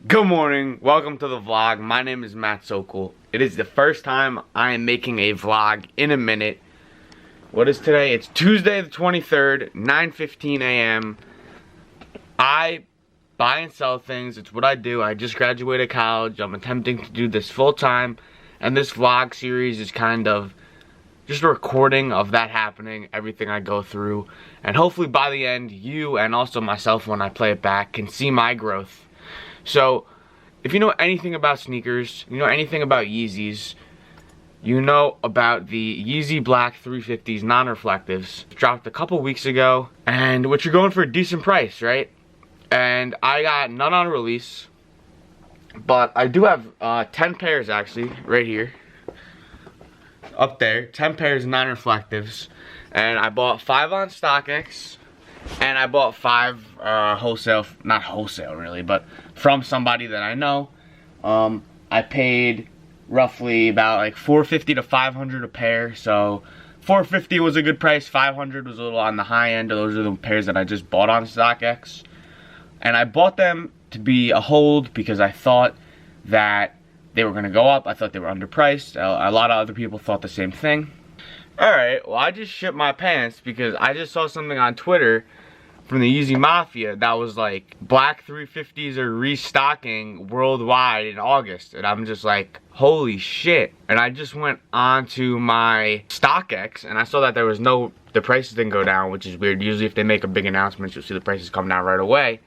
Good morning, welcome to the vlog. My name is Matt Sokol. It is the first time I am making a vlog in a minute. What is today? It's Tuesday the 23rd, 9:15 a.m. I buy and sell things. It's what I do. I just graduated college. I'm attempting to do this full time. And this vlog series is kind of just a recording of that happening, everything I go through. And hopefully by the end, you and also myself when I play it back can see my growth. So, if you know anything about sneakers, you know anything about Yeezys, you know about the Yeezy Black 350s non-reflectives. Dropped a couple weeks ago, and which you're going for a decent price, right? And I got none on release, but I do have 10 pairs actually, right here. Up there, 10 pairs of non-reflectives. And I bought 5 on StockX. And I bought 5 wholesale, not wholesale really, but from somebody that I know. I paid roughly about like $450 to $500 a pair. So $450 was a good price, $500 was a little on the high end. Those are the pairs that I just bought on StockX. And I bought them to be a hold because I thought that they were gonna go up. I thought they were underpriced. A lot of other people thought the same thing. Alright, well I just shit my pants because I just saw something on Twitter from the Yeezy Mafia that was like Black 350s are restocking worldwide in August, and I'm just like, holy shit. And I just went on to my StockX and I saw that there was the prices didn't go down, which is weird. Usually if they make a big announcement, you'll see the prices come down right away.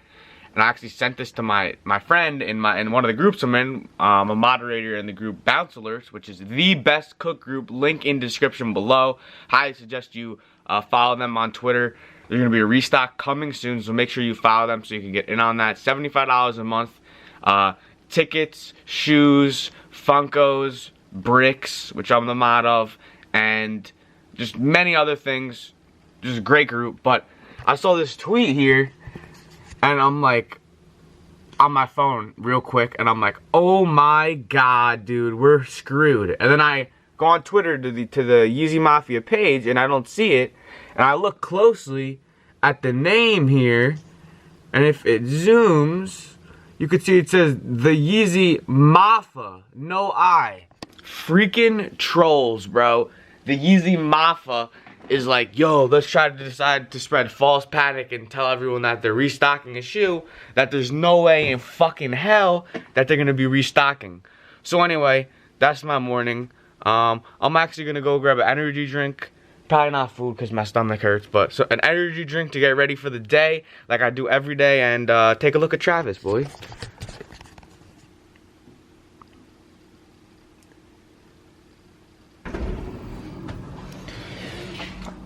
And I actually sent this to my friend in one of the groups I'm in. I'm a moderator in the group Bounce Alerts, which is the best cook group. Link in description below. Highly suggest you follow them on Twitter. There's going to be a restock coming soon, so make sure you follow them so you can get in on that. $75 a month. Tickets, shoes, Funkos, bricks, which I'm the mod of, and just many other things. Just a great group. But I saw this tweet here, and I'm like, on my phone real quick, and I'm like, oh my god, dude, we're screwed. And then I go on Twitter to the Yeezy Mafia page, and I don't see it. And I look closely at the name here, and if it zooms, you can see it says the Yeezy Mafia, no I. Freaking trolls, bro. The Yeezy Mafia is like, yo, let's try to decide to spread false panic and tell everyone that they're restocking a shoe that there's no way in fucking hell that they're gonna be restocking. So anyway, that's my morning. I'm actually gonna go grab an energy drink. Probably not food because my stomach hurts, but so an energy drink to get ready for the day, like I do every day, and take a look at Travis, boy.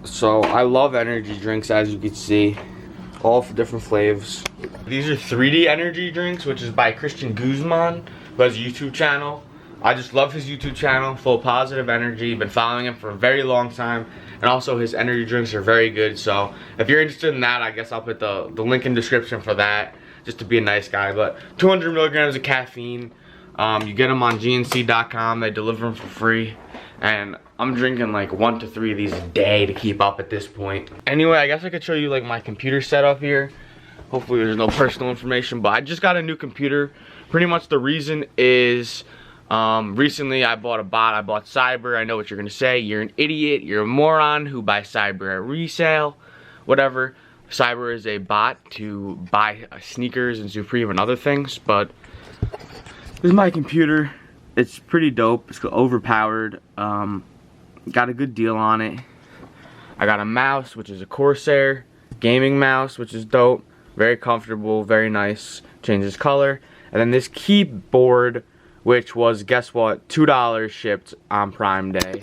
So I love energy drinks, as you can see, all for different flavors. These are 3D energy drinks, which is by Christian Guzman, who has a YouTube channel. I just love his YouTube channel, full of positive energy. Been following him for a very long time. And also his energy drinks are very good. So if you're interested in that, I guess I'll put the link in the description for that, just to be a nice guy. But 200 milligrams of caffeine. You get them on gnc.com. They deliver them for free. And I'm drinking like 1 to 3 of these a day to keep up at this point. Anyway, I guess I could show you like my computer setup here. Hopefully there's no personal information, but I just got a new computer. Pretty much the reason is recently I bought a bot. I bought Cyber. I know what you're gonna say. You're an idiot. You're a moron who buys Cyber at resale. Whatever. Cyber is a bot to buy sneakers and Supreme and other things. But this is my computer. It's pretty dope. It's overpowered. Got a good deal on it. I got a mouse, which is a Corsair gaming mouse, which is dope. Very comfortable. Very nice. Changes color. And then this keyboard, which was, guess what, $2 shipped on Prime Day.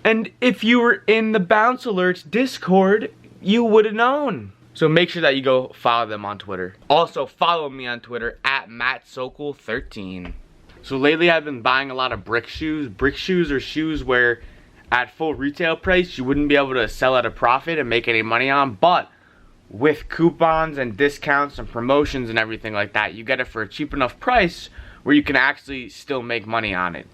And if you were in the Bounce Alerts Discord, you would have known. So make sure that you go follow them on Twitter. Also, follow me on Twitter at MattSokol13. So lately I've been buying a lot of brick shoes. Brick shoes are shoes where at full retail price, you wouldn't be able to sell at a profit and make any money on, but with coupons and discounts and promotions and everything like that, you get it for a cheap enough price where you can actually still make money on it.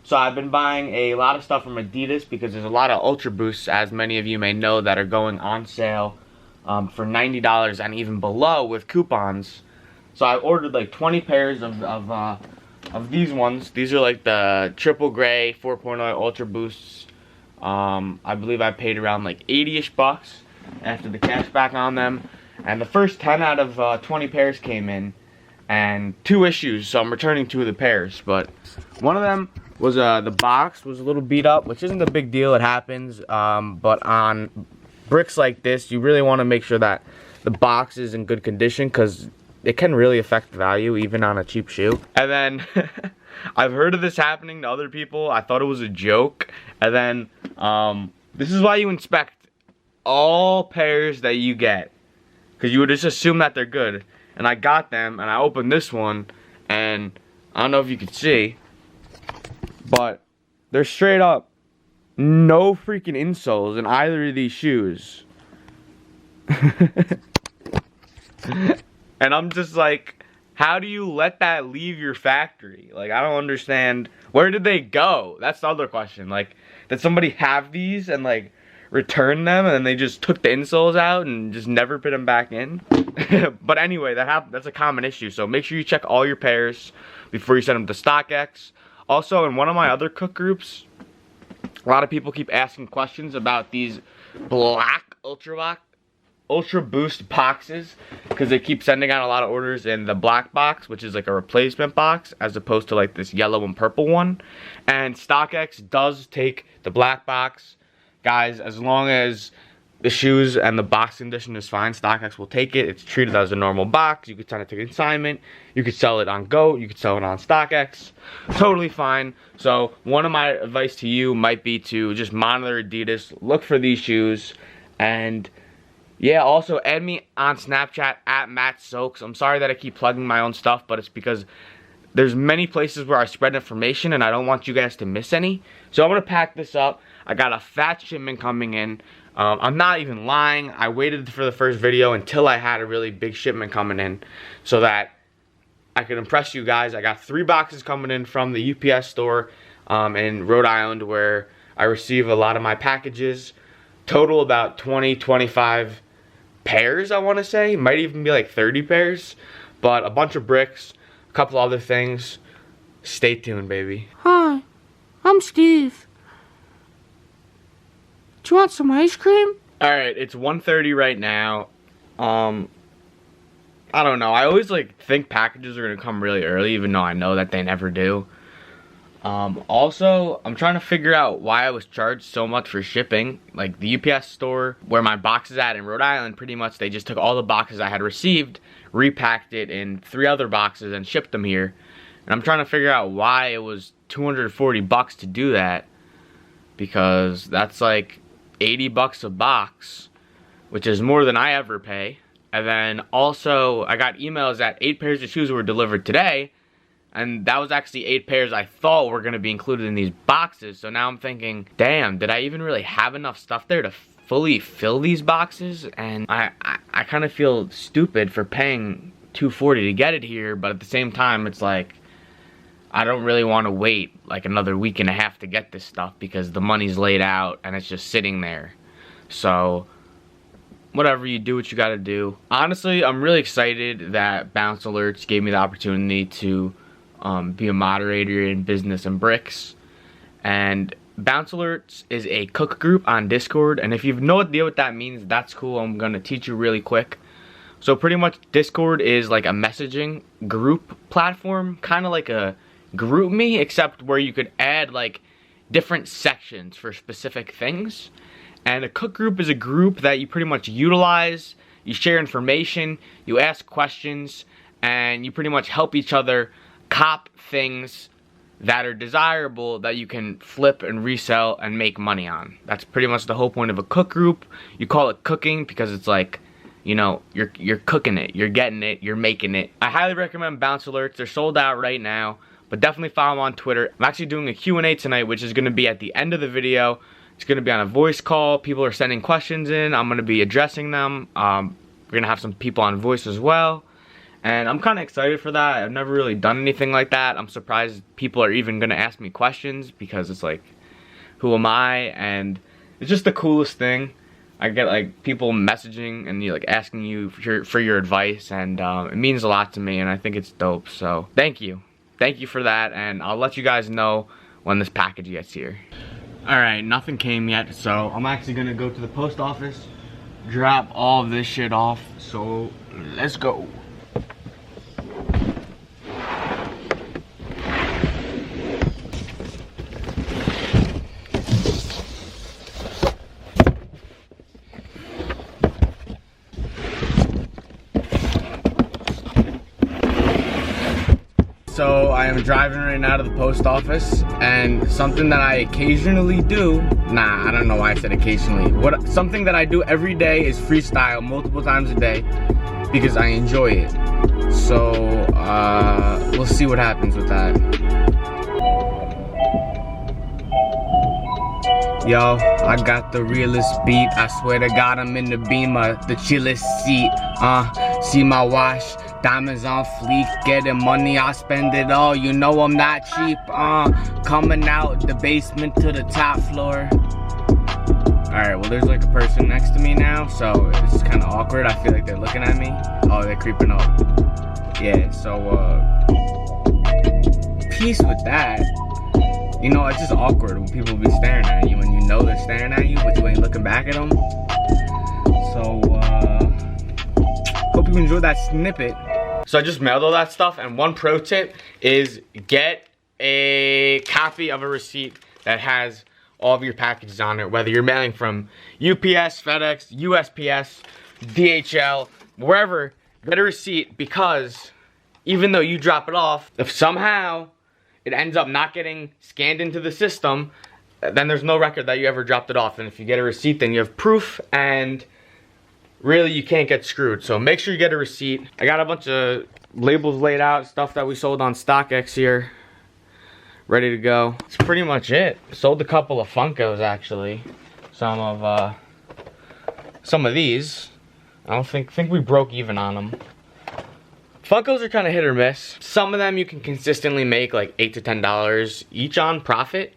So I've been buying a lot of stuff from Adidas because there's a lot of Ultra Boosts, as many of you may know, that are going on sale for $90 and even below with coupons. So I ordered like 20 pairs of these ones. These are like the triple gray 4.0 Ultra Boosts. I believe I paid around like 80-ish bucks after the cash back on them. And the first 10 out of 20 pairs came in, and 2 issues, so I'm returning 2 of the pairs. But one of them was the box was a little beat up, which isn't a big deal, it happens. But on bricks like this, you really want to make sure that the box is in good condition, because it can really affect value even on a cheap shoe. And then I've heard of this happening to other people. I thought it was a joke. And then this is why you inspect all pairs that you get, because you would just assume that they're good. And I got them, and I opened this one, and I don't know if you can see, but they're straight up no freaking insoles in either of these shoes. And I'm just like, how do you let that leave your factory? Like, I don't understand. Where did they go? That's the other question. Like, did somebody have these and like return them, and then they just took the insoles out and just never put them back in? But anyway, that's a common issue. So make sure you check all your pairs before you send them to StockX. Also, in one of my other cook groups, a lot of people keep asking questions about these black Ultra Boost boxes, because they keep sending out a lot of orders in the black box, which is like a replacement box, as opposed to like this yellow and purple one. And StockX does take the black box, guys. As long as the shoes and the box condition is fine, StockX will take it. It's treated as a normal box. You could send it to consignment. You could sell it on GOAT. You could sell it on StockX. Totally fine. So one of my advice to you might be to just monitor Adidas, look for these shoes, and yeah, also add me on Snapchat at MattSokes. I'm sorry that I keep plugging my own stuff, but it's because there's many places where I spread information and I don't want you guys to miss any. So I'm going to pack this up. I got a fat shipment coming in. I'm not even lying. I waited for the first video until I had a really big shipment coming in so that I could impress you guys. I got 3 boxes coming in from the UPS store in Rhode Island, where I receive a lot of my packages. Total about 20, 25 pairs, I want to say. Might even be like 30 pairs. But a bunch of bricks, a couple other things. Stay tuned, baby. Hi, I'm Steve. Do you want some ice cream? Alright, it's 1:30 right now. I don't know. I always like think packages are gonna come really early, even though I know that they never do. Also, I'm trying to figure out why I was charged so much for shipping. Like, the UPS store where my box is at in Rhode Island, pretty much they just took all the boxes I had received, repacked it in 3 other boxes, and shipped them here. And I'm trying to figure out why it was 240 bucks to do that, because that's like 80 bucks a box, which is more than I ever pay. And then also, I got emails that 8 pairs of shoes were delivered today, and that was actually 8 pairs I thought were going to be included in these boxes. So now I'm thinking, damn, did I even really have enough stuff there to fully fill these boxes? And I kind of feel stupid for paying $240 to get it here, but at the same time, it's like, I don't really want to wait like another week and a half to get this stuff, because the money's laid out and it's just sitting there. So whatever, you do what you gotta do. Honestly, I'm really excited that Bounce Alerts gave me the opportunity to be a moderator in Business and Bricks. And Bounce Alerts is a cook group on Discord, and if you have no idea what that means, that's cool. I'm gonna teach you really quick. So pretty much Discord is like a messaging group platform, kind of like a GroupMe, except where you could add like different sections for specific things. And a cook group is a group that you pretty much utilize. You share information, you ask questions, and you pretty much help each other cop things that are desirable that you can flip and resell and make money on. That's pretty much the whole point of a cook group. You call it cooking because it's like, you know, you're cooking it, you're getting it, you're making it. I highly recommend Bounce Alerts. They're sold out right now, but definitely follow them on Twitter. I'm actually doing a Q&A tonight, which is going to be at the end of the video. It's going to be on a voice call. People are sending questions in. I'm going to be addressing them. We're going to have some people on voice as well. And I'm kind of excited for that. I've never really done anything like that. I'm surprised people are even going to ask me questions, because it's like, who am I? And it's just the coolest thing. I get like people messaging and like asking you for your advice, and it means a lot to me, and I think it's dope. So thank you for that, and I'll let you guys know when this package gets here. Alright, nothing came yet, so I'm actually gonna go to the post office, drop all of this shit off, so let's go. So I am driving right now to the post office, and something that I occasionally do, I don't know why I said occasionally. Something that I do every day is freestyle multiple times a day because I enjoy it. So we'll see what happens with that. Yo, I got the realest beat. I swear to God, I'm in the Beamer, the chillest seat. See my wash. Diamonds on fleek, getting money, I spend it all. You know I'm not cheap. Coming out the basement to the top floor. Alright, well there's like a person next to me now, so it's kind of awkward. I feel like they're looking at me. Oh, they're creeping up. Yeah, so peace with that. You know, it's just awkward when people be staring at you and you know they're staring at you, but you ain't looking back at them. So hope you enjoyed that snippet. So I just mailed all that stuff, and one pro tip is get a copy of a receipt that has all of your packages on it, whether you're mailing from UPS, FedEx, USPS, DHL, wherever. Get a receipt, because even though you drop it off, if somehow it ends up not getting scanned into the system, then there's no record that you ever dropped it off. And if you get a receipt, then you have proof, and really, you can't get screwed. So make sure you get a receipt. I got a bunch of labels laid out, stuff that we sold on StockX here, ready to go. That's pretty much it. Sold a couple of Funkos, actually. Some of these. I don't think we broke even on them. Funkos are kind of hit or miss. Some of them you can consistently make like $8 to $10 each on profit,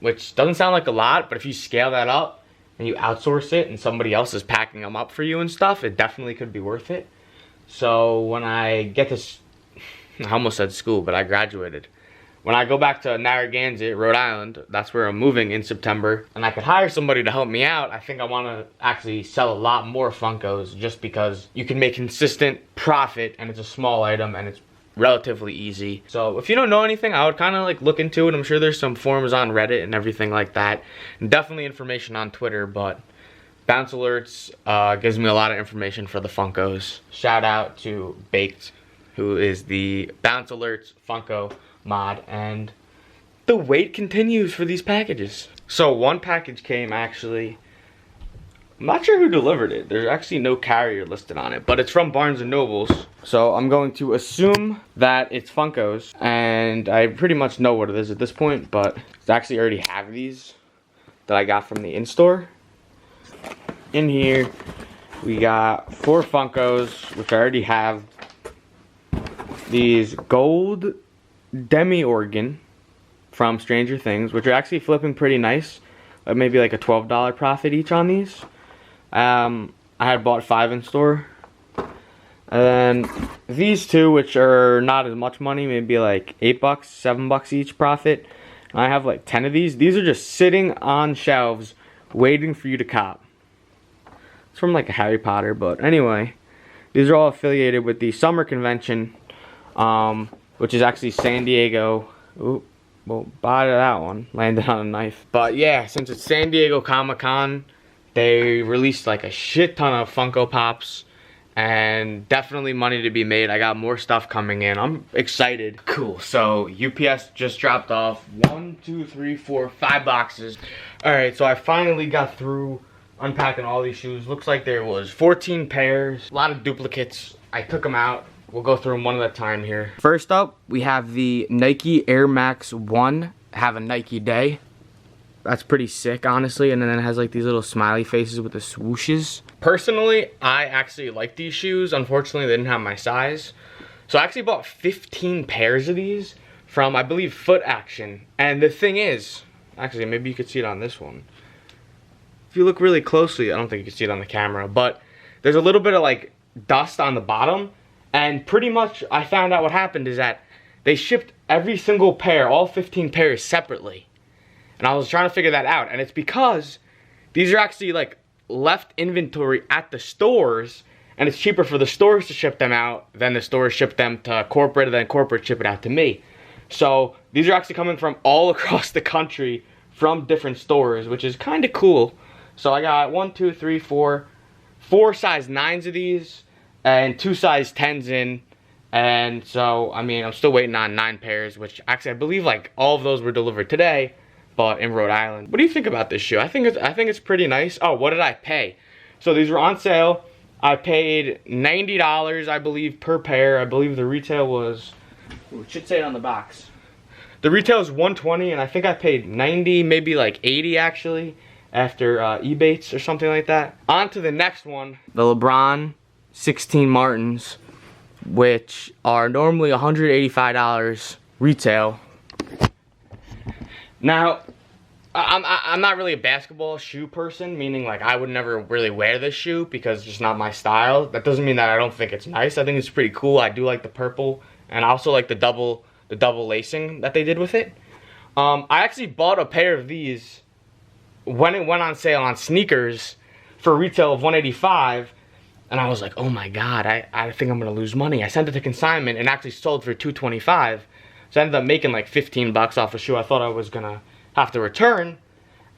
which doesn't sound like a lot, but if you scale that up and you outsource it and somebody else is packing them up for you and stuff, it definitely could be worth it. So when I get this, I almost said school, but I graduated. When I go back to Narragansett, Rhode Island, that's where I'm moving in September, and I could hire somebody to help me out, I think I want to actually sell a lot more Funkos, just because you can make consistent profit, and it's a small item, and it's relatively easy. So if you don't know anything, I would kind of like look into it. I'm sure there's some forums on Reddit and everything like that, and definitely information on Twitter, but Bounce Alerts gives me a lot of information for the Funkos. Shout out to Baked, who is the Bounce Alerts Funko mod, and the wait continues for these packages. So one package came, actually, I'm not sure who delivered it. There's actually no carrier listed on it, but it's from Barnes & Nobles. So I'm going to assume that it's Funkos, and I pretty much know what it is at this point, but I actually already have these that I got from the in-store. In here, we got 4 Funkos, which I already have. These gold Demi-Organ from Stranger Things, which are actually flipping pretty nice. Maybe like a $12 profit each on these. I had bought 5 in store. And then these 2, which are not as much money, maybe like $8, $7 each profit. I have like 10 of these. These are just sitting on shelves waiting for you to cop. It's from like a Harry Potter, but anyway, these are all affiliated with the summer convention, which is actually San Diego. Ooh, well, bye to that one. Landed on a knife. But yeah, since it's San Diego Comic-Con, they released like a shit ton of Funko Pops, and definitely money to be made. I got more stuff coming in. I'm excited. Cool. So UPS just dropped off 1, 2, 3, 4, 5 boxes. All right, so I finally got through unpacking all these shoes. Looks like there was 14 pairs, a lot of duplicates. I took them out. We'll go through them one at a time here. First up, we have the Nike Air Max 1 Have a Nike Day. That's pretty sick, honestly. And then it has like these little smiley faces with the swooshes. Personally, I actually like these shoes. Unfortunately, they didn't have my size. So I actually bought 15 pairs of these from, I believe, Foot Action. And the thing is, actually, maybe you could see it on this one. if you look really closely, I don't think you can see it on the camera, but there's a little bit of like dust on the bottom. And pretty much I found out what happened is that they shipped every single pair, all 15 pairs separately. And I was trying to figure that out. And it's because these are actually like left inventory at the stores, and it's cheaper for the stores to ship them out than the stores ship them to corporate, and then corporate ship it out to me. So these are actually coming from all across the country from different stores, which is kind of cool. So I got 4 size 9s of these and 2 size 10s in. And so, I mean, I'm still waiting on 9 pairs, which actually I believe like all of those were delivered today, but in Rhode Island. What do you think about this shoe? I think it's pretty nice. Oh, what did I pay? So these were on sale. I paid $90, I believe, per pair. I believe the retail was, it should say it on the box. The retail is $120, and I think I paid $90, maybe like $80 actually, after Ebates or something like that. On to the next one, the Lebron 16 Martens, which are normally $185 retail. Now, I'm not really a basketball shoe person, meaning like I would never really wear this shoe because it's just not my style. That doesn't mean that I don't think it's nice. I think it's pretty cool. I do like the purple, and I also like the double lacing that they did with it. I actually bought a pair of these when it went on sale on sneakers for retail of $185, and I was like, oh my god, I think I'm gonna lose money. I sent it to consignment and actually sold for $225. So I ended up making like 15 bucks off a shoe I thought I was gonna have to return.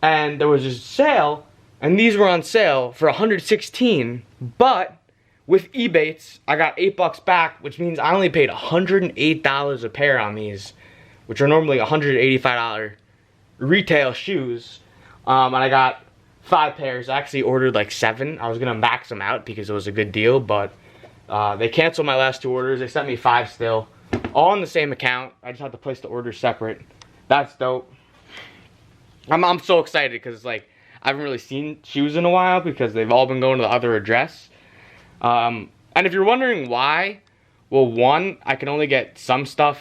And there was a sale, and these were on sale for $116. But with Ebates, I got 8 bucks back, which means I only paid $108 a pair on these, which are normally $185 retail shoes. And I got 5 pairs. I actually ordered like 7. I was gonna max them out because it was a good deal, but they canceled my last 2 orders. They sent me 5 still, all on the same account. I just had to place the order separate. That's dope. I'm so excited because like I haven't really seen shoes in a while because they've all been going to the other address. And if you're wondering why, well, 1, I can only get some stuff.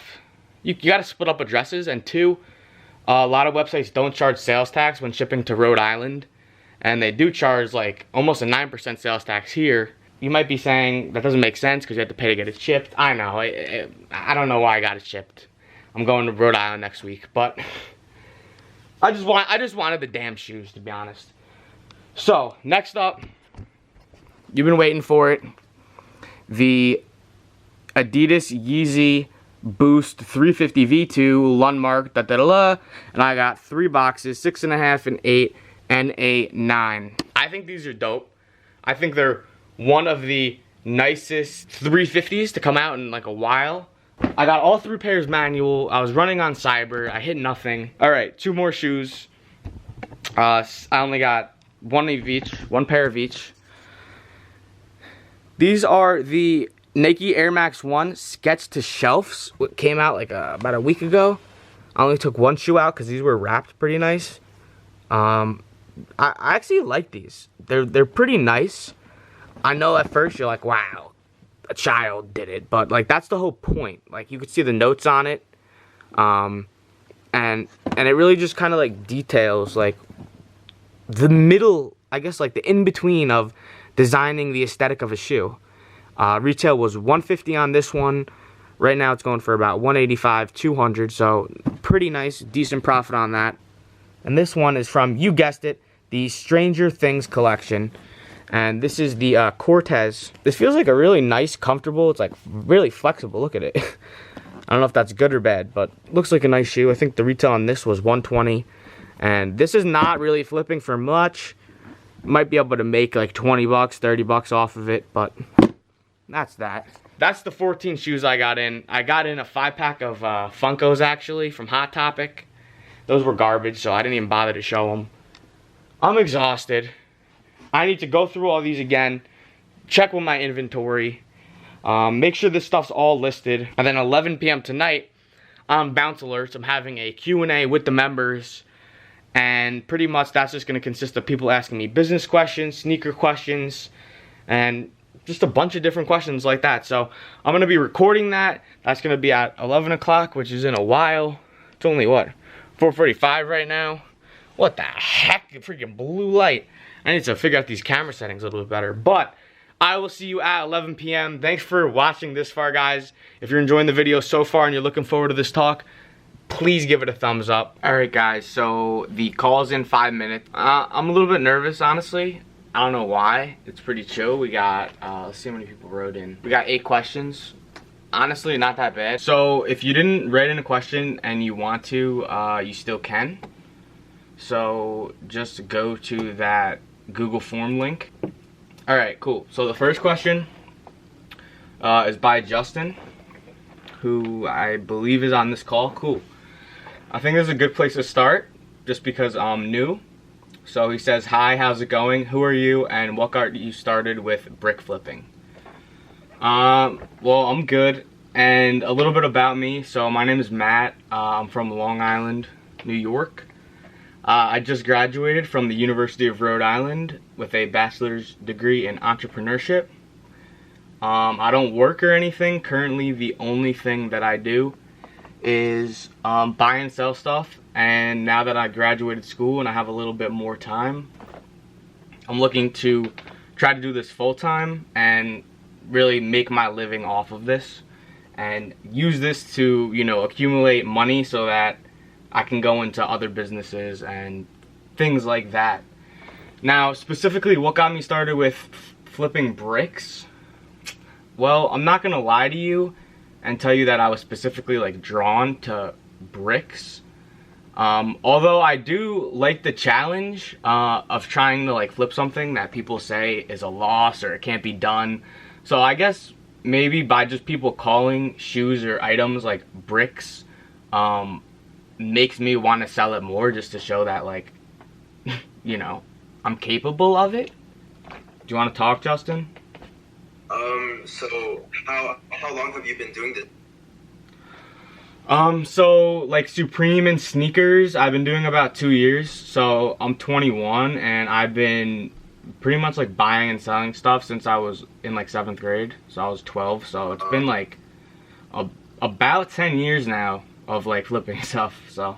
You got to split up addresses, and 2, a lot of websites don't charge sales tax when shipping to Rhode Island, and they do charge like almost a 9% sales tax here. You might be saying that doesn't make sense because you have to pay to get it shipped. I know. I don't know why I got it shipped. I'm going to Rhode Island next week, but I just wanted the damn shoes, to be honest. So next up, you've been waiting for it. The Adidas Yeezy Boost 350 V2 Lundmark, and I got 3 boxes, 6.5, an 8, and a 9. I think these are dope. I think they're one of the nicest 350s to come out in like a while. I got all 3 pairs manual. I was running on Cyber. I hit nothing. All right, 2 more shoes. I only got 1 of each, 1 pair of each. These are the Nike Air Max 1 Sketch to Shelves. What came out like about a week ago. I only took 1 shoe out because these were wrapped pretty nice. I actually like these. They're pretty nice. I know at first you're like, wow, a child did it, but like that's the whole point. Like you could see the notes on it, and it really just kind of like details like the middle, I guess like the in between of designing the aesthetic of a shoe. Retail was $150 on this one. Right now it's going for about $185, $200, so pretty nice, decent profit on that. And this one is from, you guessed it, the Stranger Things collection. And this is the Cortez. This feels like a really nice, comfortable, it's like really flexible. Look at it. I don't know if that's good or bad, but looks like a nice shoe. I think the retail on this was $120. And this is not really flipping for much. Might be able to make like 20 bucks, 30 bucks off of it, but that's that. That's the 14 shoes I got in. I got in a 5-pack of Funkos actually from Hot Topic. Those were garbage, so I didn't even bother to show them. I'm exhausted. I need to go through all these again, check with my inventory, make sure this stuff's all listed, and then 11 p.m. tonight on Bounce Alerts, I'm having a Q&A with the members, and pretty much that's just going to consist of people asking me business questions, sneaker questions, and just a bunch of different questions like that. So I'm going to be recording that. That's going to be at 11 o'clock, which is in a while. It's only, what, 4:45 right now? What the heck? Freaking blue light. I need to figure out these camera settings a little bit better. But I will see you at 11 p.m. Thanks for watching this far, guys. If you're enjoying the video so far and you're looking forward to this talk, please give it a thumbs up. Alright guys, so the call's in 5 minutes. I'm a little bit nervous, honestly. I don't know why. It's pretty chill. We got, let's see how many people wrote in. We got 8 questions. Honestly, not that bad. So if you didn't write in a question and you want to, you still can. So just go to that Google form link. Alright, cool. So the first question is by Justin, who I believe is on this call. Cool. I think this is a good place to start, just because I'm new. So he says, hi, how's it going? Who are you, and what got you started with brick flipping? Well, I'm good, and a little bit about me. So my name is Matt. I'm from Long Island, New York. I just graduated from the University of Rhode Island with a bachelor's degree in entrepreneurship. I don't work or anything. Currently, the only thing that I do is buy and sell stuff. And now that I graduated school and I have a little bit more time, I'm looking to try to do this full time and really make my living off of this and use this to, you know, accumulate money so that I can go into other businesses and things like that. Now, specifically, what got me started with flipping bricks? Well, I'm not gonna lie to you and tell you that I was specifically like drawn to bricks. Although I do like the challenge of trying to like flip something that people say is a loss or it can't be done. So I guess maybe by just people calling shoes or items like bricks, makes me want to sell it more, just to show that, like, you know, I'm capable of it. Do you want to talk, Justin? So how long have you been doing this? So like Supreme and sneakers, I've been doing about 2 years. So I'm 21 and I've been pretty much like buying and selling stuff since I was in like 7th grade. So I was 12. So it's been like about 10 years now of like flipping stuff. So,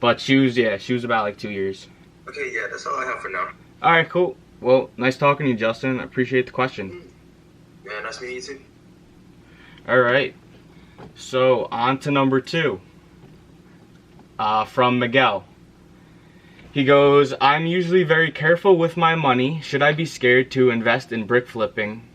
but shoes, yeah, shoes about like 2 years. Okay, yeah, that's all I have for now. All right, cool. Well, nice talking to you, Justin. I appreciate the question. Yeah, nice meeting you too. All right. So on to number 2. From Miguel. He goes, I'm usually very careful with my money. Should I be scared to invest in brick flipping?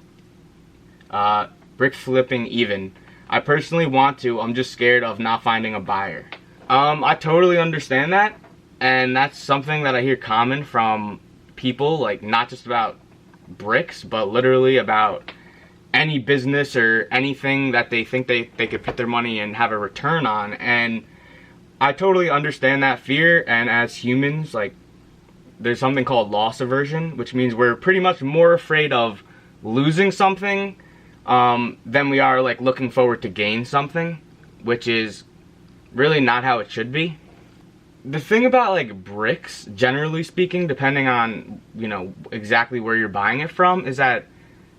Brick flipping even. I personally want to. I'm just scared of not finding a buyer. I totally understand that. And that's something that I hear common from people, like not just about bricks, but literally about any business or anything that they think they could put their money and have a return on. And I totally understand that fear. And as humans, like, there's something called loss aversion, which means we're pretty much more afraid of losing something than we are like looking forward to gain something, which is really not how it should be. The thing about like bricks, generally speaking, depending on, you know, exactly where you're buying it from, is that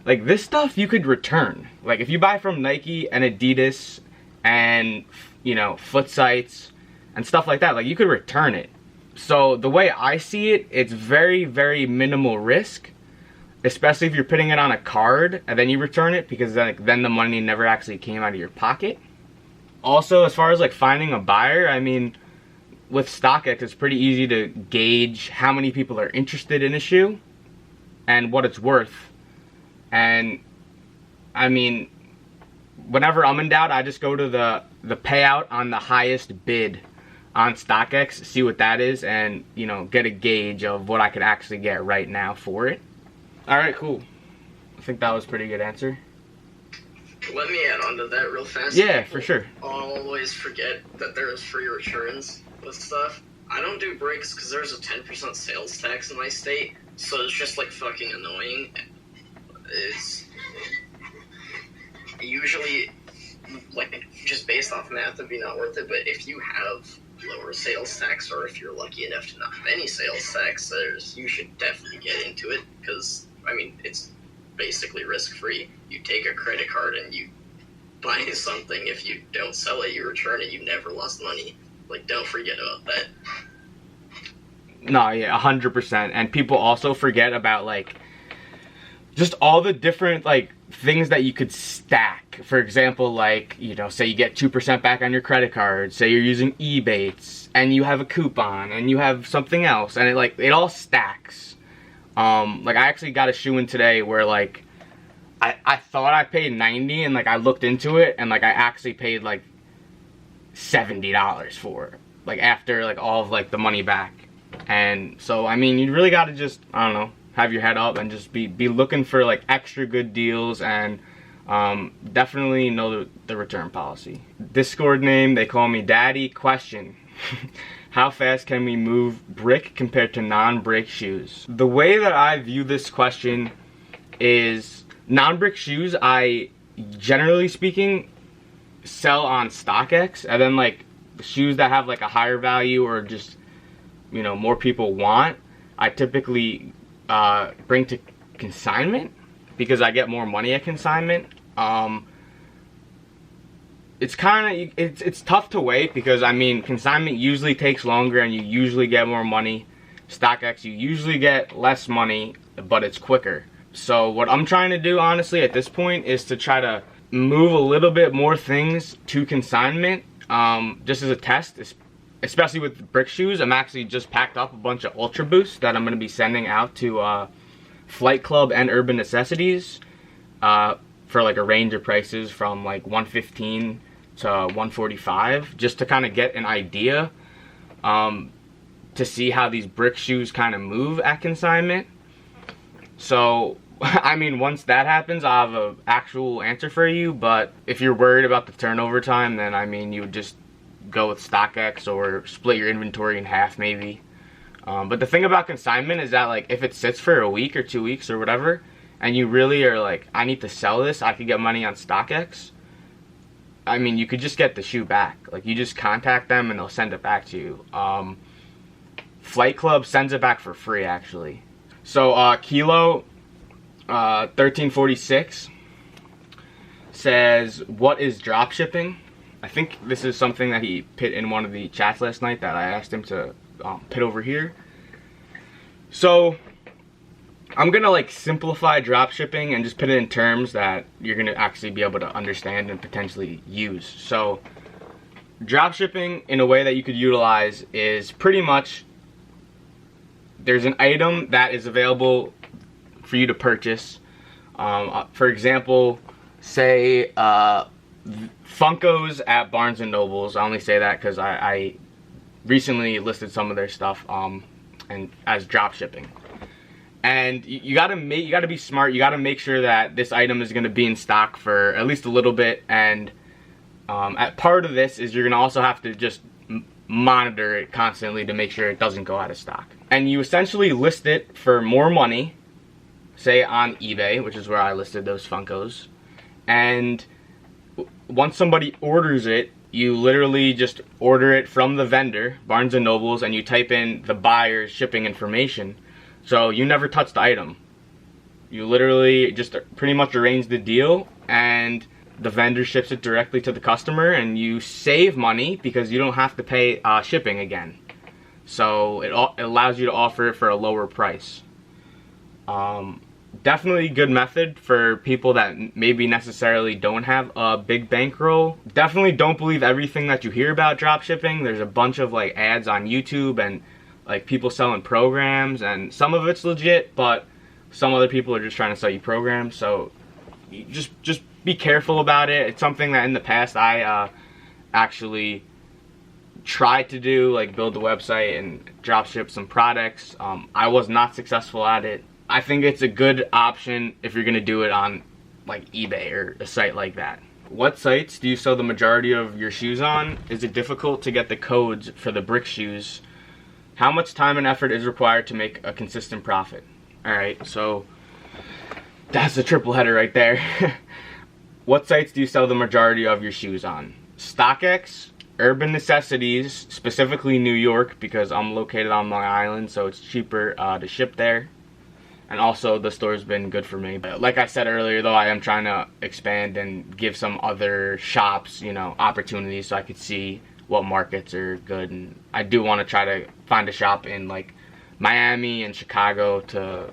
like this stuff you could return. Like if you buy from Nike and Adidas and, you know, Foot Sites and stuff like that, like you could return it. So the way I see it, it's very, very minimal risk, especially if you're putting it on a card and then you return it, because then the money never actually came out of your pocket. Also, as far as like finding a buyer, I mean, with StockX, it's pretty easy to gauge how many people are interested in a shoe and what it's worth. And I mean, whenever I'm in doubt, I just go to the payout on the highest bid on StockX, see what that is, and, you know, get a gauge of what I could actually get right now for it. Alright, cool. I think that was a pretty good answer. Let me add on to that real fast. Yeah, for sure. Always forget that there's free returns with stuff. I don't do bricks because there's a 10% sales tax in my state, so it's just like fucking annoying. It's usually like just based off math it'd be not worth it, but if you have lower sales tax, or if you're lucky enough to not have any sales tax, you should definitely get into it, because I mean it's basically risk-free. You take a credit card and you buy something. If you don't sell it, you return it. You never lost money. Like, don't forget about that. No, yeah, 100%. And people also forget about like just all the different like things that you could stack. For example, like, you know, say you get 2% back on your credit card, say you're using Ebates and you have a coupon and you have something else, and it all stacks. Like I actually got a shoe in today where like I thought I paid $90, and like I looked into it and like I actually paid like $70 for it, like after like all of like the money back. And so I mean, you really got to just, I don't know, have your head up and just be looking for like extra good deals, and definitely know the return policy. Discord name, they call me Daddy. Question: how fast can we move brick compared to non-brick shoes? The way that I view this question is, non-brick shoes, I generally speaking sell on StockX, and then like the shoes that have like a higher value or just, you know, more people want, I typically bring to consignment because I get more money at consignment. It's kind of, it's tough to wait because I mean consignment usually takes longer and you usually get more money. StockX, you usually get less money, but it's quicker. So what I'm trying to do honestly at this point is to try to move a little bit more things to consignment, just as a test, especially with brick shoes. I'm actually just packed up a bunch of Ultra Boosts that I'm going to be sending out to Flight Club and Urban Necessities for like a range of prices from like $115 to $145, just to kind of get an idea to see how these brick shoes kind of move at consignment. So I mean, once that happens, I'll have an actual answer for you. But if you're worried about the turnover time, then I mean, you would just go with StockX or split your inventory in half maybe. But the thing about consignment is that like if it sits for a week or 2 weeks or whatever, and you really are like, I need to sell this, I could get money on StockX, I mean, you could just get the shoe back. Like you just contact them and they'll send it back to you. Flight Club sends it back for free actually. So Kilo 1346 says, what is drop shipping? I think this is something that he put in one of the chats last night that I asked him to put over here. So I'm gonna like simplify drop shipping and just put it in terms that you're gonna actually be able to understand and potentially use. So drop shipping in a way that you could utilize is pretty much, there's an item that is available for you to purchase. For example, say Funkos at Barnes and Nobles. I only say that because I recently listed some of their stuff and as drop shipping. And you gotta be smart. You gotta make sure that this item is gonna be in stock for at least a little bit. And at part of this is you're gonna also have to just monitor it constantly to make sure it doesn't go out of stock. And you essentially list it for more money, say on eBay, which is where I listed those Funkos. And once somebody orders it, you literally just order it from the vendor, Barnes and Nobles, and you type in the buyer's shipping information. So you never touch the item. You literally just pretty much arrange the deal, and the vendor ships it directly to the customer, and you save money because you don't have to pay shipping again. So it allows you to offer it for a lower price. Definitely a good method for people that maybe necessarily don't have a big bankroll. Definitely don't believe everything that you hear about drop shipping. There's a bunch of like ads on YouTube and like people selling programs, and some of it's legit, but some other people are just trying to sell you programs. So you just be careful about it. It's something that in the past I actually tried to do, like build a website and drop ship some products. I was not successful at it. I think it's a good option if you're gonna do it on like eBay or a site like that. What sites do you sell the majority of your shoes on? Is it difficult to get the codes for the brick shoes? How much time and effort is required to make a consistent profit? Alright, so that's a triple header right there. What sites do you sell the majority of your shoes on? StockX, Urban Necessities, specifically New York because I'm located on Long Island, so it's cheaper to ship there. And also the store's been good for me. But like I said earlier though, I am trying to expand and give some other shops, you know, opportunities so I could see what markets are good. And I do want to try to find a shop in like Miami and Chicago to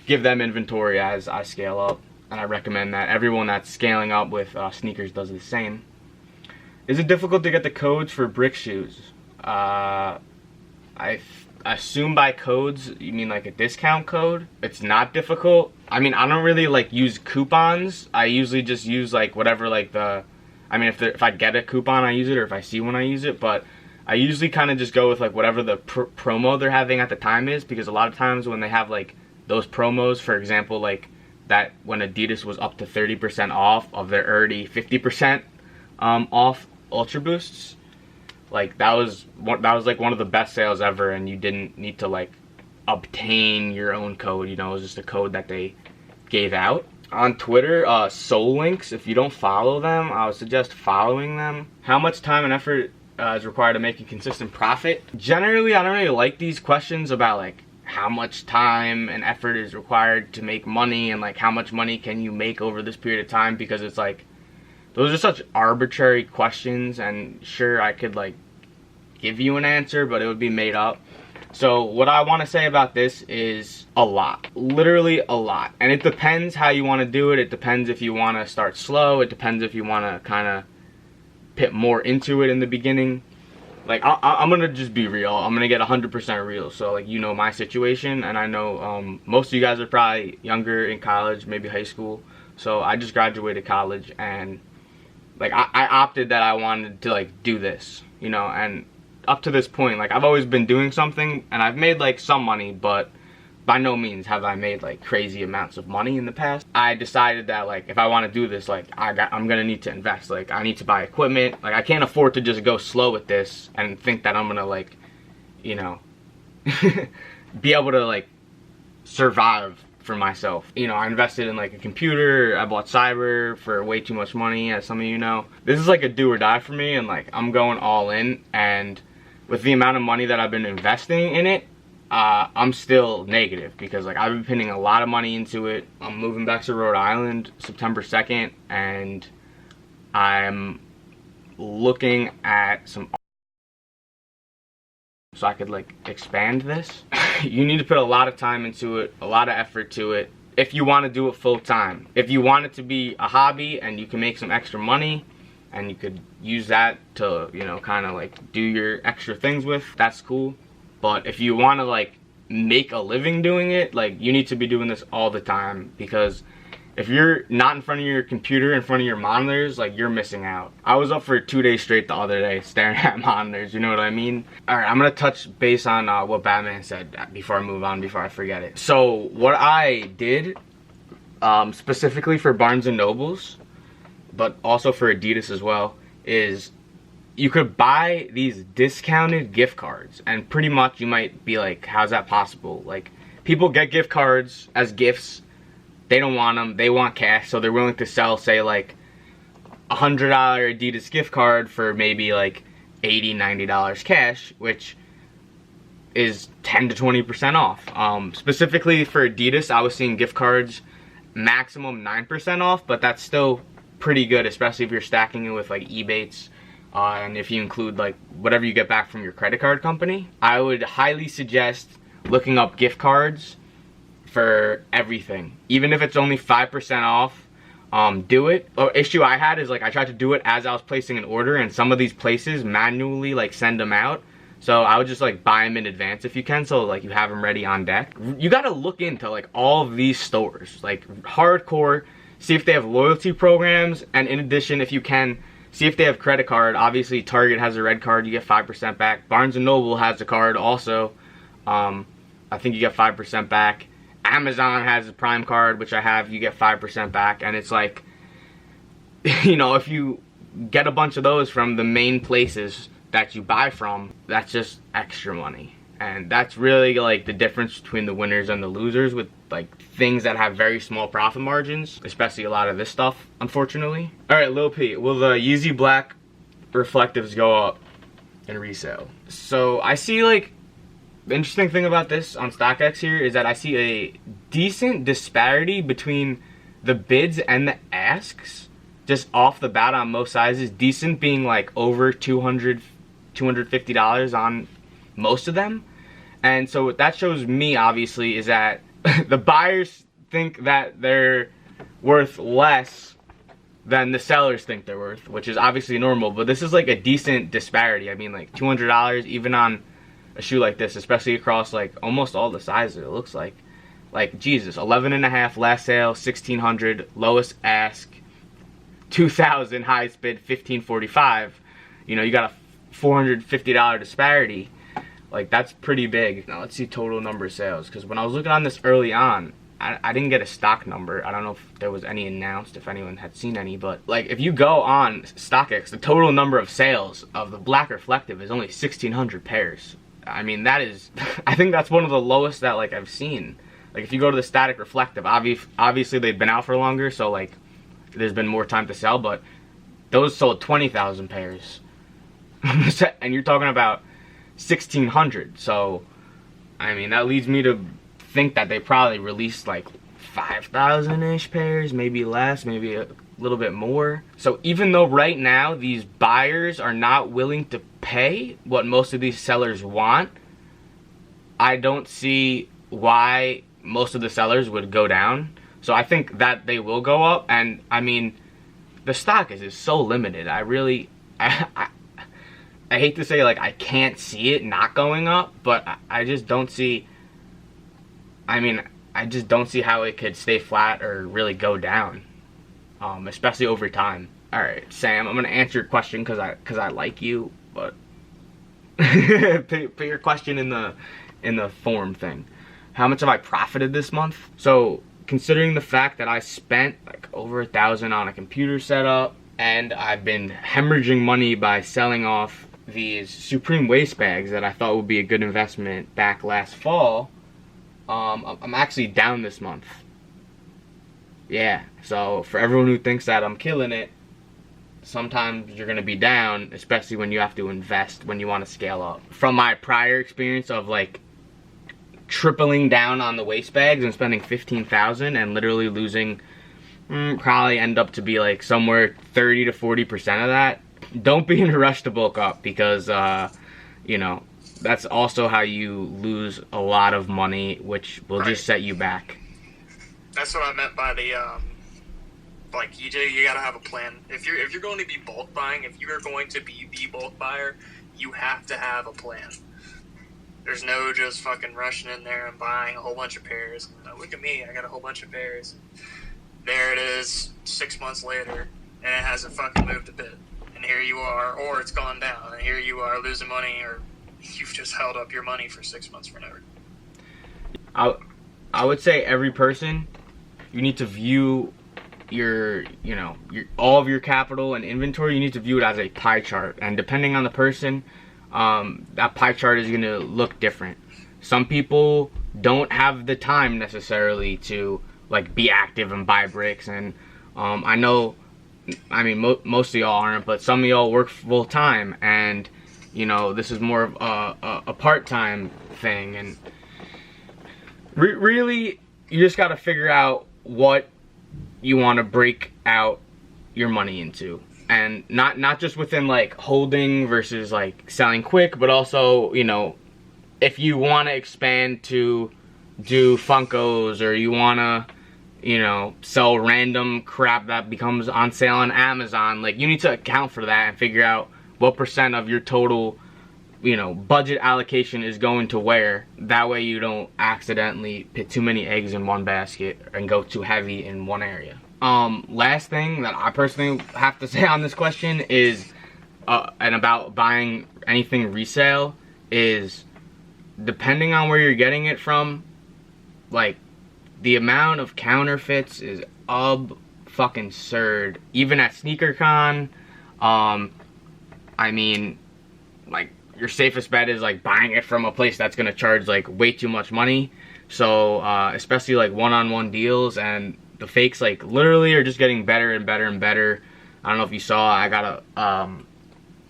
give them inventory as I scale up. And I recommend that everyone that's scaling up with sneakers does the same. Is it difficult to get the codes for brick shoes? I assume by codes you mean like a discount code. It's not difficult. I mean, I don't really like use coupons. I usually just use like whatever like the, I mean, if I get a coupon I use it, or if I see one I use it, but I usually kind of just go with like whatever the promo they're having at the time is, because a lot of times when they have like those promos, for example, like that when Adidas was up to 30% off of their already 50% off Ultra Boosts, like that was like one of the best sales ever, and you didn't need to like obtain your own code, you know, it was just a code that they gave out. On Twitter, Soul Links, if you don't follow them, I would suggest following them. How much time and effort is required to make a consistent profit? Generally, I don't really like these questions about like how much time and effort is required to make money, and like how much money can you make over this period of time, because it's like those are such arbitrary questions, and sure, I could like give you an answer, but it would be made up. So what I want to say about this is a lot, literally a lot, and it depends how you want to do it. It depends if you want to start slow. It depends if you want to kind of put more into it in the beginning. Like I'm gonna just be real. I'm gonna get 100% real. So like, you know my situation, and I know most of you guys are probably younger, in college, maybe high school. So I just graduated college, and like I opted that I wanted to like do this, you know, and up to this point, like I've always been doing something, and I've made like some money, but by no means have I made like crazy amounts of money in the past. I decided that like if I want to do this, like I'm gonna need to invest. Like I need to buy equipment. Like I can't afford to just go slow with this and think that I'm gonna like, you know, be able to like survive for myself. You know, I invested in like a computer. I bought cyber for way too much money, as some of you know. This is like a do or die for me, and like I'm going all in. And with the amount of money that I've been investing in it, I'm still negative, because like I've been putting a lot of money into it. I'm moving back to Rhode Island September 2nd, and I'm looking at some, so I could like expand this. You need to put a lot of time into it, a lot of effort to it, if you want to do it full time. If you want it to be a hobby and you can make some extra money and you could use that to, you know, kind of like do your extra things with, that's cool. But if you want to like make a living doing it, like you need to be doing this all the time, because if you're not in front of your computer, in front of your monitors, like you're missing out. I was up for 2 days straight the other day staring at monitors, you know what I mean? Alright, I'm gonna touch base on what Batman said before I move on, before I forget it. So what I did, specifically for Barnes & Nobles, but also for Adidas as well, is you could buy these discounted gift cards, and pretty much you might be like, how's that possible? Like, people get gift cards as gifts. They don't want them, they want cash, so they're willing to sell, say like $100 Adidas gift card for maybe like $80, $90 cash, which is 10 to 20% off. Specifically for Adidas, I was seeing gift cards maximum 9% off, but that's still pretty good, especially if you're stacking it with like Ebates, and if you include like whatever you get back from your credit card company. I would highly suggest looking up gift cards for everything, even if it's only 5% off. Do it. Issue I had is like I tried to do it as I was placing an order, and some of these places manually like send them out, so I would just like buy them in advance if you can, so like you have them ready on deck. You got to look into like all of these stores, like hardcore, see if they have loyalty programs, and in addition, if you can, see if they have credit card. Obviously Target has a red card, you get 5% back. Barnes & Noble has a card also, I think you get 5% back. Amazon has a Prime card, which I have, you get 5% back. And it's like, you know, if you get a bunch of those from the main places that you buy from, that's just extra money. And that's really like the difference between the winners and the losers with like things that have very small profit margins, especially a lot of this stuff, unfortunately. Alright, Lil P, will the Yeezy Black reflectives go up in resale? So I see like, the interesting thing about this on StockX here is that I see a decent disparity between the bids and the asks, just off the bat on most sizes. Decent being like over $200, $250 on most of them. And so what that shows me, obviously, is that the buyers think that they're worth less than the sellers think they're worth, which is obviously normal, but this is like a decent disparity. I mean, like $200 even on a shoe like this, especially across like almost all the sizes, it looks like Jesus, 11.5 last sale, 1,600 lowest ask, 2,000 highest bid, 1,545. You know, you got a $450 disparity. Like, that's pretty big. Now let's see total number of sales, because when I was looking on this early on, I didn't get a stock number. I don't know if there was any announced, if anyone had seen any, but like if you go on StockX, the total number of sales of the black reflective is only 1,600 pairs. I mean, that is, I think that's one of the lowest that like I've seen. Like if you go to the static reflective, obviously they've been out for longer, so like there's been more time to sell, but those sold 20,000 pairs. And you're talking about 1,600. So, I mean, that leads me to think that they probably released like 5,000-ish pairs, maybe less, maybe a little bit more. So even though right now these buyers are not willing to pay what most of these sellers want, I don't see why most of the sellers would go down. So I think that they will go up. And I mean, the stock is so limited. I hate to say, like, I can't see it not going up, but I just don't see, I mean, I just don't see how it could stay flat or really go down, especially over time. All right, Sam, I'm going to answer your question because I like you, but put your question in the form thing. How much have I profited this month? So, considering the fact that I spent like over $1,000 on a computer setup, and I've been hemorrhaging money by selling off these Supreme waist bags that I thought would be a good investment back last fall, I'm actually down this month. Yeah, so for everyone who thinks that I'm killing it, sometimes you're gonna be down, especially when you have to invest, when you want to scale up. From my prior experience of like tripling down on the waist bags and spending $15,000 and literally losing probably end up to be like somewhere 30 to 40% of that. Don't be in a rush to bulk up, because you know, that's also how you lose a lot of money, which will just set you back. That's what I meant by the like you gotta have a plan. If you're going to be bulk buying, if you are going to be the bulk buyer, you have to have a plan. There's no just fucking rushing in there and buying a whole bunch of pairs. Oh, look at me, I got a whole bunch of pairs. There it is, 6 months later, and it hasn't fucking moved a bit. And here you are, or it's gone down, and here you are losing money, or you've just held up your money for 6 months for never. I would say every person, you need to view your all of your capital and inventory, you need to view it as a pie chart. And depending on the person, that pie chart is going to look different. Some people don't have the time necessarily to like be active and buy bricks, and I know, I mean, most of y'all aren't, but some of y'all work full time, and you know, this is more of a part-time thing. And really, you just got to figure out what you want to break out your money into, and not just within like holding versus like selling quick, but also, you know, if you want to expand to do Funkos, or you want to, you know, sell random crap that becomes on sale on Amazon, like you need to account for that and figure out what percent of your total, you know, budget allocation is going to where. That way you don't accidentally put too many eggs in one basket and go too heavy in one area. Last thing that I personally have to say on this question is, and about buying anything resale, is depending on where you're getting it from, like, the amount of counterfeits is fucking absurd. Even at SneakerCon, I mean, like, your safest bet is like buying it from a place that's gonna charge like way too much money. So especially like one-on-one deals, and the fakes like literally are just getting better and better and better. I don't know if you saw, I got a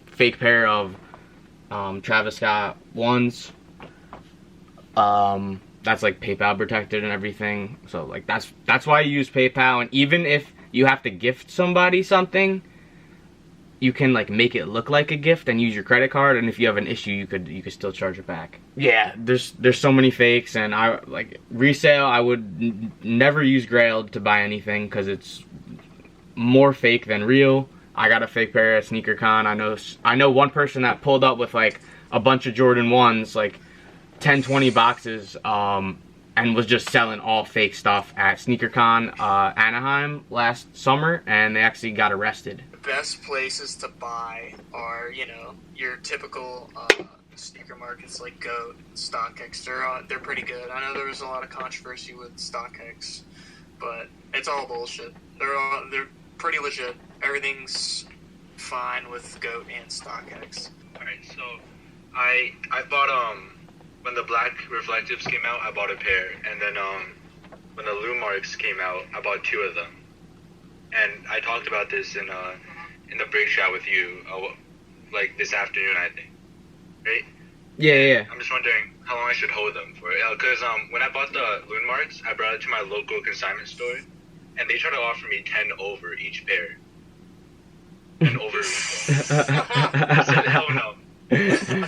fake pair of Travis Scott ones. That's like PayPal protected and everything. So like that's why you use PayPal. And even if you have to gift somebody something, you can like make it look like a gift and use your credit card, and if you have an issue, you could still charge it back. Yeah, there's so many fakes, and I like resale. I would never use Grailed to buy anything because it's more fake than real. I got a fake pair at SneakerCon. I know one person that pulled up with like a bunch of Jordan 1s, like 10-20 boxes, and was just selling all fake stuff at SneakerCon Anaheim last summer, and they actually got arrested. The best places to buy are, you know, your typical sneaker markets like GOAT, StockX. They're pretty good. I know there was a lot of controversy with StockX, but it's all bullshit. They're pretty legit. Everything's fine with GOAT and StockX. Alright, so I bought when the black reflectives came out, I bought a pair, and then when the Lumarks came out, I bought 2 of them. And I talked about this in the break chat with you, like this afternoon, I think, right? Yeah. I'm just wondering how long I should hold them for. Because when I bought the Lumarks, I brought it to my local consignment store, and they tried to offer me 10 over each pair. And over retail. I said, hell no.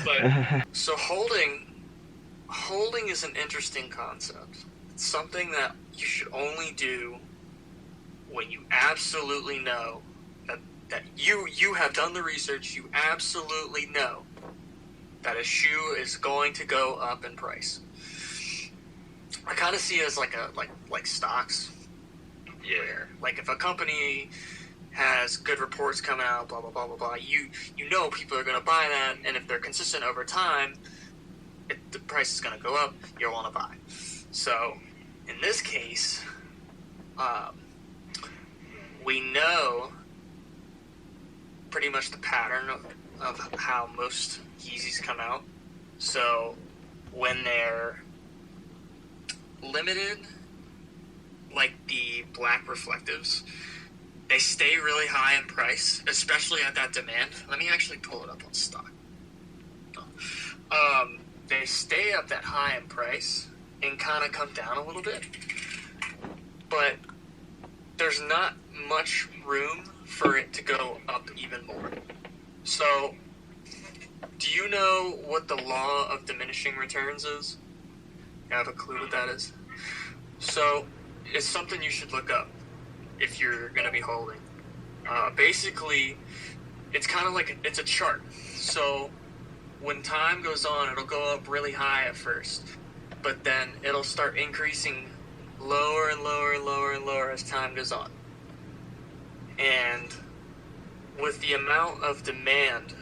But So holding is an interesting concept. It's something that you should only do when you absolutely know that you have done the research. You absolutely know that a shoe is going to go up in price. I kind of see it as like stocks. yeah. Where, like, if a company has good reports coming out, blah blah blah blah blah, you know people are going to buy that, and if they're consistent over time, the price is going to go up. You'll want to buy. So in this case, we know pretty much the pattern of how most Yeezys come out. So when they're limited, like the black reflectives, they stay really high in price, especially at that demand. Let me actually pull it up on stock. They stay up that high in price and kind of come down a little bit, but there's not much room for it to go up even more. So, do you know what the law of diminishing returns is? You have a clue what that is? So, it's something you should look up if you're going to be holding. Basically, it's kind of like it's a chart. So, when time goes on, it'll go up really high at first, but then it'll start increasing lower and lower and lower and lower as time goes on. And with the amount of demand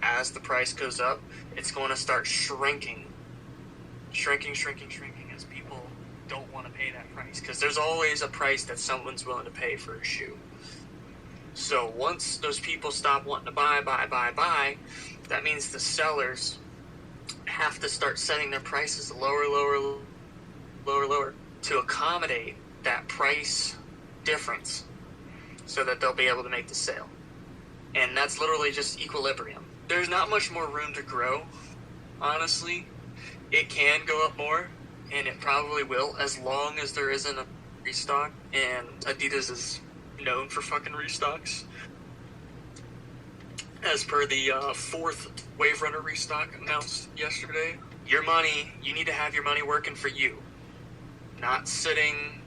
as the price goes up, it's going to start shrinking as people don't want to pay that price, because there's always a price that someone's willing to pay for a shoe. So once those people stop wanting to buy, that means the sellers have to start setting their prices lower to accommodate that price difference so that they'll be able to make the sale. And that's literally just equilibrium. There's not much more room to grow, honestly. It can go up more, and it probably will, as long as there isn't a restock, and Adidas is known for fucking restocks. As per the 4th Wave Runner restock announced yesterday, your money, you need to have your money working for you, not sitting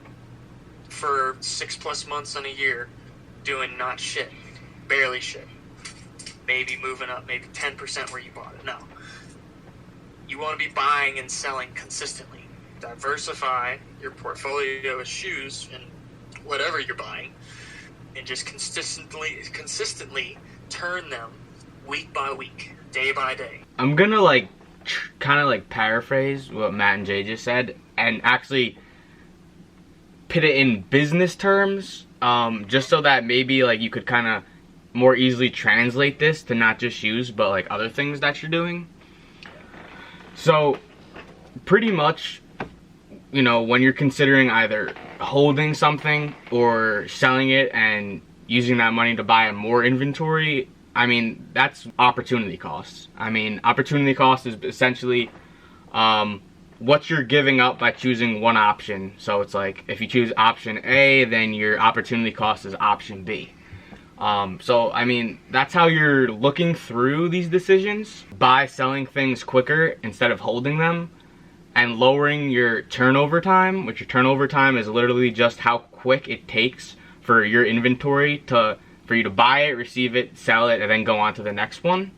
for 6+ months in a year doing not shit, barely shit, maybe moving up, maybe 10% where you bought it. No, you want to be buying and selling consistently. Diversify your portfolio of shoes and whatever you're buying, and just consistently turn them week by week, day by day. I'm gonna kind of paraphrase what Matt and Jay just said, and actually put it in business terms, just so that maybe you could kind of more easily translate this to not just shoes, but other things that you're doing. So pretty much, when you're considering either holding something or selling it and using that money to buy more inventory, that's opportunity costs. Opportunity cost is essentially what you're giving up by choosing one option. So it's if you choose option A, then your opportunity cost is option B. So, I mean, that's how you're looking through these decisions, by selling things quicker instead of holding them, and lowering your turnover time, which your turnover time is literally just how quick it takes for your inventory for you to buy it, receive it, sell it, and then go on to the next one.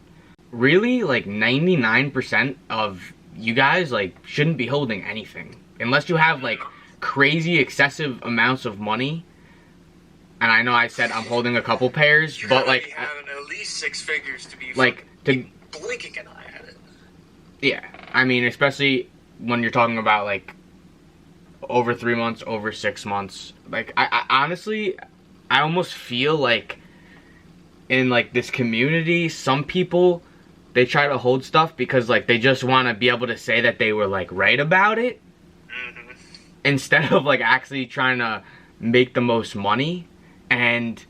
Really, like 99% of you guys like shouldn't be holding anything unless you have like crazy excessive amounts of money. And I know I said I'm holding a couple pairs, You're but like having at least 6 figures to be like to blinking an eye at it. yeah. I mean, especially when you're talking about like over 3 months, over 6 months. Like I honestly, I almost feel like in like this community, some people, they try to hold stuff because like they just want to be able to say that they were like right about it, instead of like actually trying to make the most money. And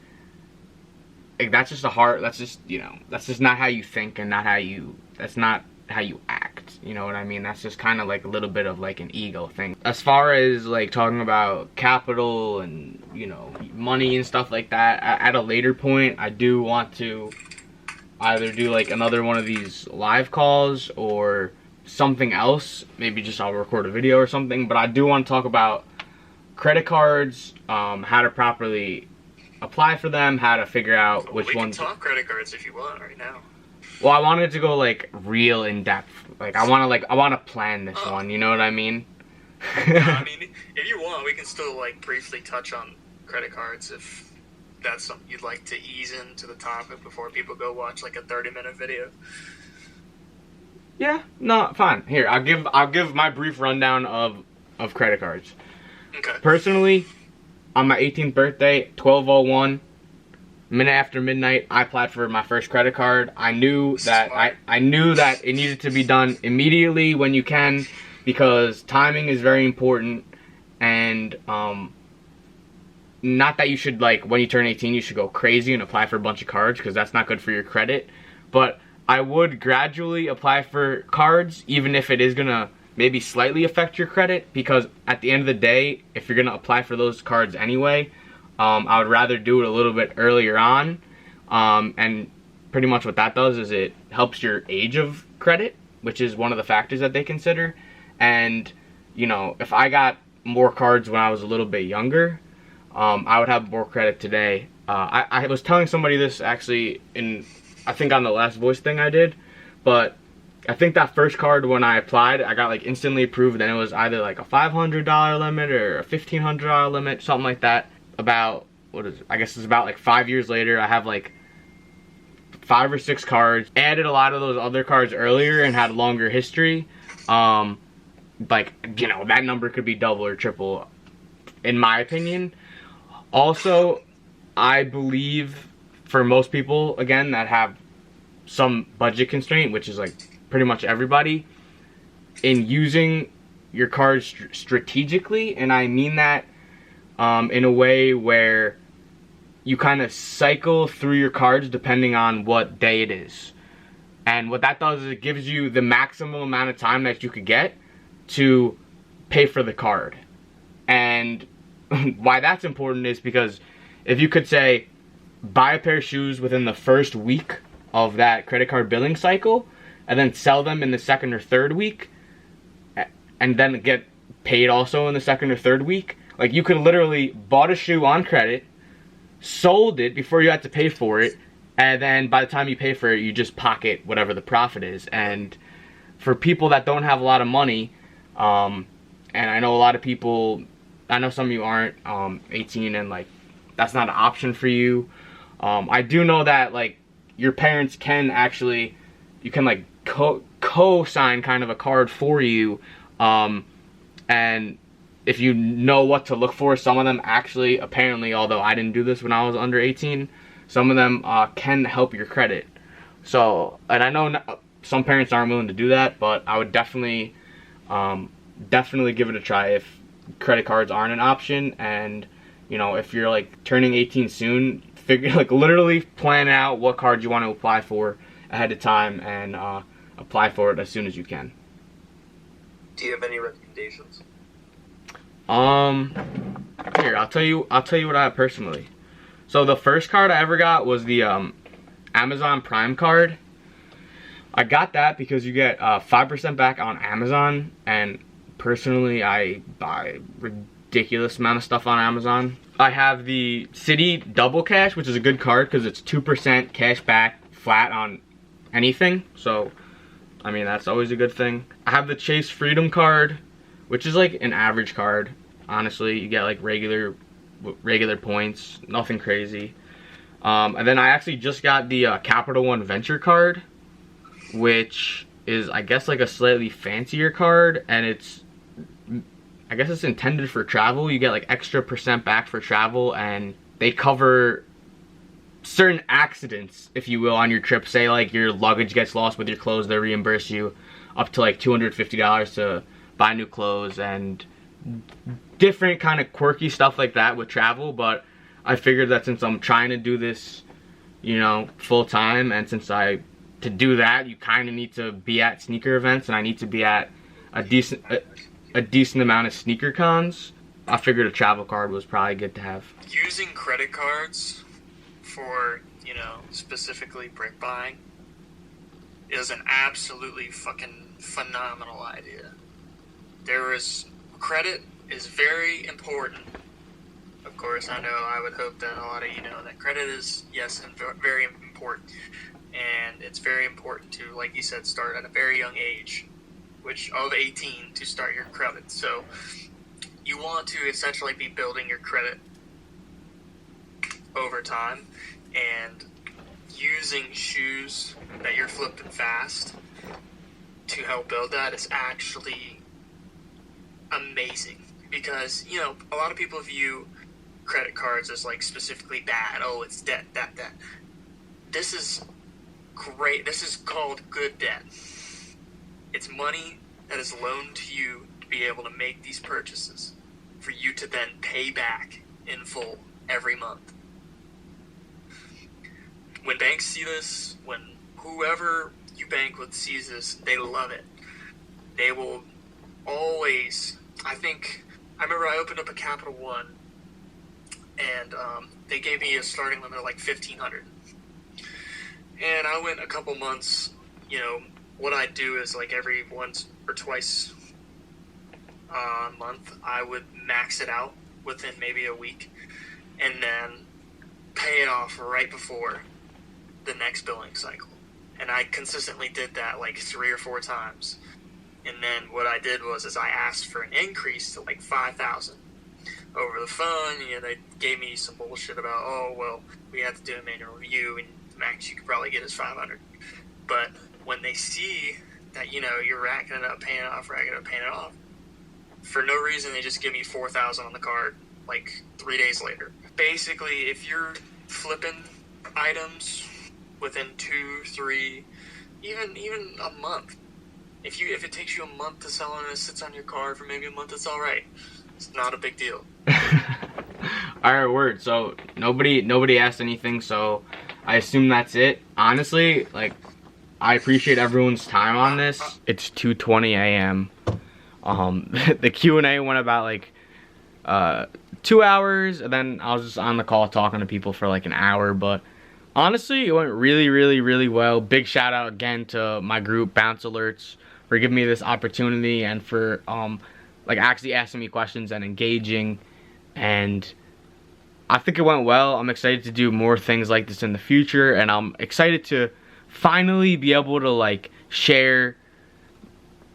like, that's just that's just, you know, that's just not how you think, and that's not how you act, you know what I mean? That's just kind of like a little bit of like an ego thing. As far as like talking about capital and, you know, money and stuff like that, at a later point, I do want to either do like another one of these live calls or something else. Maybe just I'll record a video or something, but I do want to talk about credit cards, how to properly apply for them, how to figure out which ones. We can talk credit cards if you want right now. Well, I wanted to go like real in depth. Like I want to plan this one. You know what I mean? I mean, if you want, we can still like briefly touch on credit cards if that's something you'd like to ease into the topic before people go watch like a 30-minute video. Yeah, no, fine. Here, I'll give my brief rundown of credit cards. Okay. Personally, on my 18th birthday, 12/01, minute after midnight, I applied for my first credit card. I knew that I knew that it needed to be done immediately when you can, because timing is very important. And not that you should, like, when you turn 18, you should go crazy and apply for a bunch of cards, because that's not good for your credit. But I would gradually apply for cards, even if it is gonna maybe slightly affect your credit, because at the end of the day, if you're gonna apply for those cards anyway, I would rather do it a little bit earlier on. And pretty much what that does is it helps your age of credit, which is one of the factors that they consider. And, you know, if I got more cards when I was a little bit younger, I would have more credit today. I was telling somebody this actually I think on the last voice thing I did, but I think that first card when I applied, I got like instantly approved, and it was either like a $500 limit or a $1,500 limit, something like that. About, I guess it's about like 5 years later, I have like 5 or 6 cards. Added a lot of those other cards earlier and had a longer history. Like, you know, that number could be double or triple, in my opinion. Also, I believe for most people, again, that have some budget constraint, which is like pretty much everybody, in using your cards strategically. And I mean that in a way where you kind of cycle through your cards depending on what day it is. And what that does is it gives you the maximum amount of time that you could get to pay for the card. And why that's important is because if you could say, buy a pair of shoes within the first week of that credit card billing cycle, and then sell them in the second or third week, and then get paid also in the second or third week. Like, you could literally bought a shoe on credit, sold it before you had to pay for it, and then by the time you pay for it, you just pocket whatever the profit is. And for people that don't have a lot of money, and I know a lot of people, I know some of you aren't 18, and like that's not an option for you. I do know that like your parents can actually, you can like co-sign kind of a card for you, and if you know what to look for, some of them actually, apparently, although I didn't do this when I was under 18, some of them can help your credit. So, and I know some parents aren't willing to do that, but I would definitely give it a try if credit cards aren't an option. And, you know, if you're like turning 18 soon, literally plan out what card you want to apply for ahead of time, and apply for it as soon as you can. Do you have any recommendations? Here, I'll tell you what I have personally. So the first card I ever got was the Amazon Prime card. I got that because you get 5% back on Amazon, and personally I buy ridiculous amount of stuff on Amazon. I have the City Double Cash, which is a good card because it's 2% cash back flat on anything. So, I mean, that's always a good thing. I have the Chase Freedom card, which is like an average card. Honestly, you get like regular points, nothing crazy. And then I actually just got the Capital One Venture card, which is, I guess, like a slightly fancier card, and I guess it's intended for travel. You get like extra % back for travel, and they cover certain accidents, if you will, on your trip. Say like your luggage gets lost with your clothes, they reimburse you up to like $250 to buy new clothes, and different kind of quirky stuff like that with travel. But I figured that since I'm trying to do this, you know, full time, and since to do that, you kind of need to be at sneaker events, and I need to be at a decent amount of sneaker cons, I figured a travel card was probably good to have. Using credit cards for, you know, specifically brick buying is an absolutely fucking phenomenal idea. Credit is very important. Of course, I know, I would hope that a lot of you know that credit is, yes, very important. And it's very important to, like you said, start at a very young age, which of 18 to start your credit. So you want to essentially be building your credit over time, and using shoes that you're flipping fast to help build that is actually amazing. Because, you know, a lot of people view credit cards as like specifically bad. Oh, it's debt, that. This is great. This is called good debt. It's money that is loaned to you to be able to make these purchases for you to then pay back in full every month. When banks see this, when whoever you bank with sees this, they love it. They will always, I remember I opened up a Capital One, and they gave me a starting limit of like $1,500. And I went a couple months, you know, what I do is like every once or twice a month, I would max it out within maybe a week, and then pay it off right before the next billing cycle. And I consistently did that like 3 or 4 times. And then what I did was I asked for an increase to like $5,000 over the phone. You know, they gave me some bullshit about, oh, well, we have to do a manual review, and the max you could probably get is $500. But when they see that, you know, you're racking it up, paying it off, for no reason, they just give me $4,000 on the card like 3 days later. Basically, if you're flipping items within 2, 3, even a month, if it takes you a month to sell and it sits on your card for maybe a month, it's all right. It's not a big deal. All right, word. So nobody asked anything, so I assume that's it. Honestly, like, I appreciate everyone's time on this. It's 2:20 a.m. The Q&A went about like 2 hours, and then I was just on the call talking to people for like an hour. But honestly, it went really well. Big shout out again to my group, Bounce Alerts, for giving me this opportunity, and for like actually asking me questions and engaging. And I think it went well. I'm excited to do more things like this in the future, and I'm excited to finally be able to like share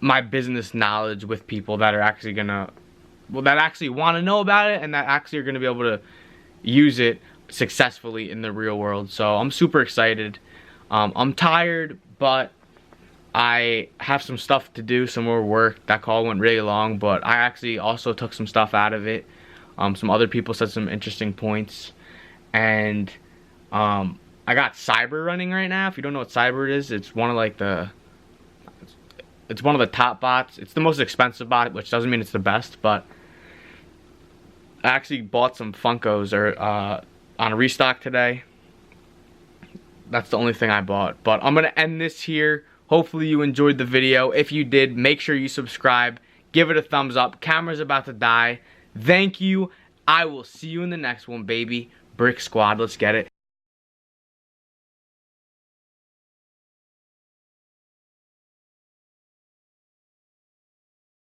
my business knowledge with people that are actually that actually want to know about it, and that actually are gonna be able to use it successfully in the real world. So I'm super excited. I'm tired, but I have some stuff to do, some more work. That call went really long, but I actually also took some stuff out of it. Some other people said some interesting points, and I got Cyber running right now. If you don't know what Cyber is, it's one of like it's one of the top bots. It's the most expensive bot, which doesn't mean it's the best, but I actually bought some Funkos on a restock today. That's the only thing I bought. But I'm gonna end this here. Hopefully you enjoyed the video. If you did, make sure you subscribe. Give it a thumbs up. Camera's about to die. Thank you. I will see you in the next one, baby. Brick Squad, let's get it.